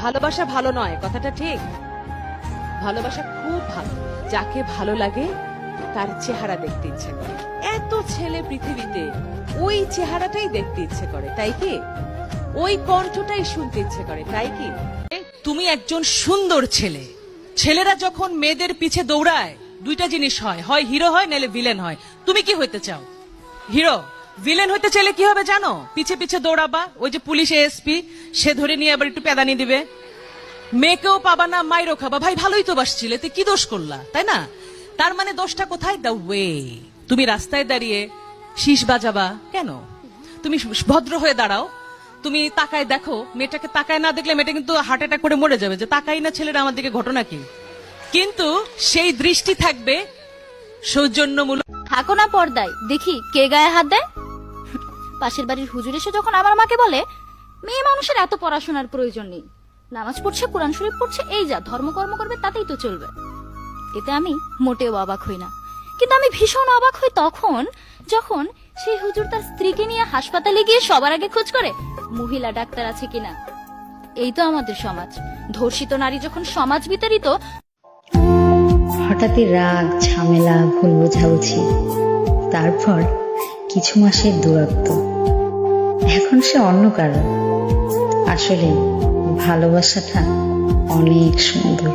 ভালোবাসা ভালো নয়, কথাটা ঠিক। ভালোবাসা খুব ভালো, যাকে ভালো লাগে তার চেহারা দেখতে ইচ্ছে করে। এত ছেলে পৃথিবীতে, ওই চেহারাটাই দেখতে ইচ্ছে করে, তাই কি? ওই কণ্ঠটাই শুনতে ইচ্ছে করে, তাই কি? তুমি একজন সুন্দর ছেলে। ছেলেরা যখন মেয়েদের পিছে দৌড়ায় দুইটা জিনিস হয়, হয় হিরো হয় নাহলে ভিলেন হয়। তুমি কি হইতে চাও? হিরো। ভিলেন হইতে চাইলে কি হবে জানো? পিছে পিছে দৌড়াবা, ওই যে পুলিশ এসপি সে ধরে নিয়ে আবার একটু পেদানি দিবে, মেয়েকেও পাবা না, মাইরও খাবা। ভাই ভালোই তো বাসছিলে, তুই কি দোষ করলা, তাই না? তার মানে দোষটা কোথায়? The way. তুমি রাস্তায় দাঁড়িয়ে শীষ বাজাবা কেন? তুমি ভদ্র হয়ে দাঁড়াও, তুমি তাকায় দেখো, মেয়েটাকে তাকায় না দেখলে মেয়েটা কিন্তু হার্ট অ্যাটাক করে মরে যাবে, যে তাকাই না ছেলেরা আমার দিকে, ঘটনা কি? কিন্তু সেই দৃষ্টি থাকবে সৌজন্যমূলক। থাকো না পর্দায়, দেখি কে গায়ে হাত দেয়। পাশের বাড়ির হুজুর এসে যখন আমার মাকে বলে মেয়ে মানুষের এত পড়াশোনার প্রয়োজন নেই, নামাজ পড়ছে, কোরআন শরীফ পড়ছে, এই যা ধর্মকর্ম করবে তাতেই তো চলবে, এতে আমি মোটেও অবাক হই না। কিন্তু আমি ভীষণ অবাক হই তখন যখন সেই হুজুর তার স্ত্রীকে নিয়ে হাসপাতালে গিয়ে সবার আগে খোঁজ করে মহিলা ডাক্তার আছে কিনা। এই তো আমাদের সমাজ। ধর্ষিত নারী যখন সমাজ বিতাড়িত। হঠাৎই রাগ, ঝামেলা, ভুল বোঝাবুঝি, তারপর কিছু মাসের দূরত্ব। এখন সে অন্য কারণ। আসলে ভালোবাসাটা অনেক সুন্দর।